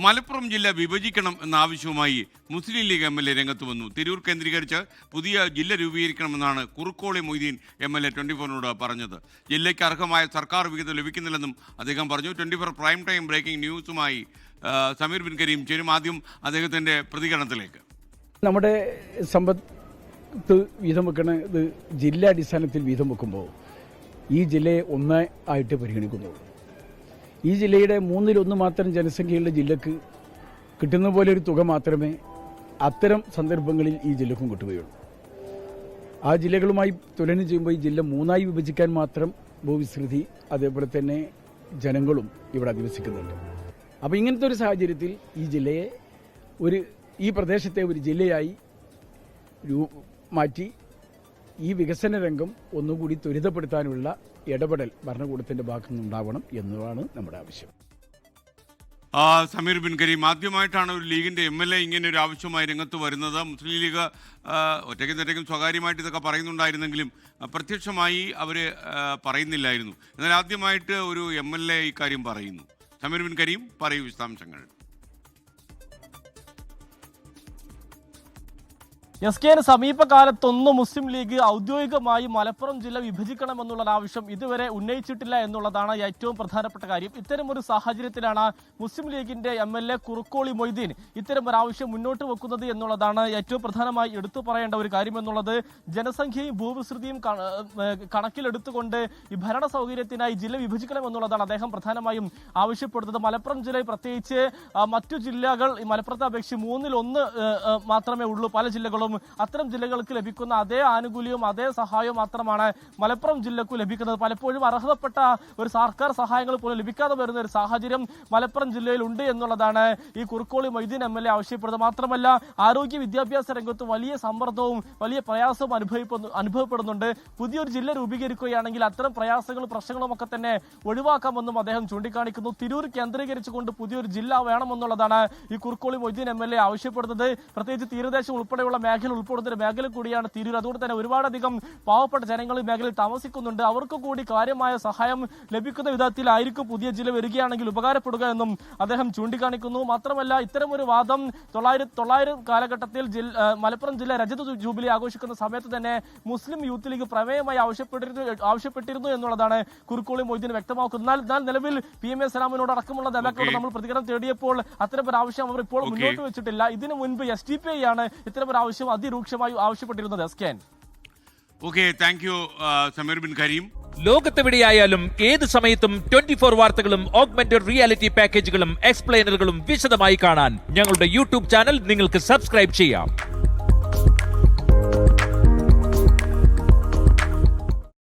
മലപ്പുറം ജില്ല വിഭജിക്കണം എന്ന ആവശ്യവുമായി മുസ്ലിം ലീഗ് MLA രംഗത്ത് വന്നു. തിരൂർ കേന്ദ്രീകരിച്ച് പുതിയ ജില്ല രൂപീകരിക്കണമെന്നാണ് കുറുക്കോളി മൊയ്തീൻ MLA 24നോട് പറഞ്ഞത്. ജില്ലയ്ക്ക് അർഹമായ സർക്കാർ വിഹിതം ലഭിക്കുന്നില്ലെന്നും അദ്ദേഹം പറഞ്ഞു. 24 പ്രൈം ടൈം ബ്രേക്കിംഗ് ന്യൂസുമായി സമീർ ബിൻ കരീം ചേരും. ആദ്യം അദ്ദേഹത്തിൻ്റെ പ്രതികരണത്തിലേക്ക്. നമ്മുടെ സമ്പത്ത് വീതം വെക്കുന്നത് ജില്ലാടിസ്ഥാനത്തിൽ വീതം വെക്കുമ്പോൾ ഈ ജില്ലയെ ഒന്നായിട്ട് പരിഗണിക്കുന്നു. ഈ ജില്ലയുടെ 1/3 മാത്രം ജനസംഖ്യയുള്ള ജില്ലക്ക് കിട്ടുന്ന പോലെ ഒരു തുക മാത്രമേ അത്തരം സന്ദർഭങ്ങളിൽ ഈ ജില്ലക്കും കിട്ടുകയുള്ളൂ. ആ ജില്ലകളുമായി തുലനം ചെയ്യുമ്പോൾ ഈ ജില്ല 3ആയി വിഭജിക്കാൻ മാത്രം ഭൂവിസ്തൃതി അതേപോലെ തന്നെ ജനങ്ങളും ഇവിടെ അധിവസിക്കുന്നുണ്ട്. അപ്പോൾ ഇങ്ങനത്തെ ഒരു സാഹചര്യത്തിൽ ഈ ജില്ലയെ ഈ പ്രദേശത്തെ ഒരു ജില്ലയായി മാറ്റി ഈ വികസന രംഗം ഒന്നുകൂടി ത്വരിതപ്പെടുത്താനുള്ള ഇടപെടൽ ഭരണകൂടത്തിന്റെ ഭാഗത്തു നിന്നുണ്ടാവണം എന്നതാണ് നമ്മുടെ ആവശ്യം. സമീർ ബിൻ കരീം, ആദ്യമായിട്ടാണ് ഒരു ലീഗിന്റെ MLA ഇങ്ങനെ ഒരു ആവശ്യമായി രംഗത്ത് വരുന്നത്. മുസ്ലിം ലീഗ് ഒറ്റയ്ക്കും സ്വകാര്യമായിട്ട് ഇതൊക്കെ പറയുന്നുണ്ടായിരുന്നെങ്കിലും പ്രത്യക്ഷമായി അവർ പറയുന്നില്ലായിരുന്നു. എന്നാൽ ആദ്യമായിട്ട് ഒരു MLA ഇക്കാര്യം പറയുന്നു. സമീർ ബിൻ കരീം, പറയൂ വിശദാംശങ്ങൾ. സമീപകാലത്തൊന്നും മുസ്ലിം ലീഗ് ഔദ്യോഗികമായി മലപ്പുറം ജില്ല വിഭജിക്കണമെന്നുള്ള ആവശ്യം ഇതുവരെ ഉന്നയിച്ചിട്ടില്ല എന്നുള്ളതാണ് ഏറ്റവും പ്രധാനപ്പെട്ട കാര്യം. ഇത്തരമൊരു സാഹചര്യത്തിലാണ് മുസ്ലിം ലീഗിന്റെ MLA കുറുക്കോളി മൊയ്തീൻ ഇത്തരം ഒരു ആവശ്യം മുന്നോട്ട് വെക്കുന്നത് എന്നുള്ളതാണ് ഏറ്റവും പ്രധാനമായി എടുത്തു പറയേണ്ട ഒരു കാര്യം എന്നുള്ളത്. ജനസംഖ്യയും ഭൂവിസ്തൃതിയും കണക്കിലെടുത്തുകൊണ്ട് ഈ ഭരണ സൗകര്യത്തിനായി ജില്ല വിഭജിക്കണമെന്നുള്ളതാണ് അദ്ദേഹം പ്രധാനമായും ആവശ്യപ്പെടുന്നത്. മലപ്പുറം ജില്ലയിൽ പ്രത്യേകിച്ച് മറ്റു ജില്ലകൾ ഈ മലപ്പുറത്തെ അപേക്ഷിച്ച് 1/3 മാത്രമേ ഉള്ളൂ. പല ജില്ലകളും അത്തരം ജില്ലകൾക്ക് ലഭിക്കുന്ന അതേ ആനുകൂല്യവും അതേ സഹായവും മാത്രമാണ് മലപ്പുറം ജില്ലക്ക് ലഭിക്കുന്നത്. പലപ്പോഴും അർഹതപ്പെട്ട ഒരു സർക്കാർ സഹായങ്ങൾ പോലും ലഭിക്കാതെ വരുന്ന ഒരു സാഹചര്യം മലപ്പുറം ജില്ലയിൽ ഉണ്ട് എന്നുള്ളതാണ് ഈ കുറുക്കോളി മൊയ്തീൻ MLA ആവശ്യപ്പെടുന്നത്. മാത്രമല്ല ആരോഗ്യ വിദ്യാഭ്യാസ രംഗത്ത് വലിയ സമ്മർദ്ദവും വലിയ പ്രയാസവും അനുഭവപ്പെടുന്നുണ്ട്. പുതിയൊരു ജില്ല രൂപീകരിക്കുകയാണെങ്കിൽ അത്തരം പ്രയാസങ്ങളും പ്രശ്നങ്ങളും ഒക്കെ തന്നെ ഒഴിവാക്കാമെന്നും അദ്ദേഹം ചൂണ്ടിക്കാണിക്കുന്നു. തിരൂർ കേന്ദ്രീകരിച്ചുകൊണ്ട് പുതിയൊരു ജില്ല വേണമെന്നുള്ളതാണ് ഈ കുറുക്കോളി മൊയ്തീൻ MLA ആവശ്യപ്പെടുന്നത്. പ്രത്യേകിച്ച് തീരദേശം ഉൾപ്പെടെയുള്ള ഉൾപ്പെടുന്ന ഒരു മേഖല കൂടിയാണ് തിരൂർ. അതുകൊണ്ട് തന്നെ ഒരുപാടധികം പാവപ്പെട്ട ജനങ്ങൾ ഈ മേഖലയിൽ താമസിക്കുന്നുണ്ട്. അവർക്ക് കൂടി കാര്യമായ സഹായം ലഭിക്കുന്ന വിധത്തിലായിരിക്കും പുതിയ ജില്ല വരികയാണെങ്കിൽ ഉപകാരപ്പെടുക എന്നും അദ്ദേഹം ചൂണ്ടിക്കാണിക്കുന്നു. മാത്രമല്ല ഇത്തരമൊരു വാദം 900 കാലഘട്ടത്തിൽ മലപ്പുറം ജില്ല രജത ജൂബിലി ആഘോഷിക്കുന്ന സമയത്ത് തന്നെ മുസ്ലിം യൂത്ത് ലീഗ് പ്രമേയമായി ആവശ്യപ്പെട്ടിരുന്നു എന്നുള്ളതാണ് കുറുക്കോളി മൊയ്തീൻ വ്യക്തമാക്കുന്നത്. എന്നാൽ നിലവിൽ PMA സലാമിനോട് അടക്കമുള്ള നേതാക്കളോട് നമ്മൾ പ്രതികരണം തേടിയപ്പോൾ അത്തരമൊരു ആവശ്യം അവർ ഇപ്പോൾ മുന്നോട്ട് വെച്ചിട്ടില്ല. ഇതിനു മുൻപ് SDPI ആണ് ഇത്തരമൊരു ആവശ്യം അതിരൂക്ഷമായി ആവശ്യപ്പെട്ടിരുന്നത്. സമീർ ബിൻ കരീം, ലോകത്തെവിടെയായാലും ഏത് സമയത്തും 24 വാർത്തകളും ഓഗ്മെന്റഡ് റിയാലിറ്റി പാക്കേജുകളും എക്സ്പ്ലെയിനറുകളും വിശദമായി കാണാൻ ഞങ്ങളുടെ YouTube ചാനൽ നിങ്ങൾക്ക് സബ്സ്ക്രൈബ് ചെയ്യാം.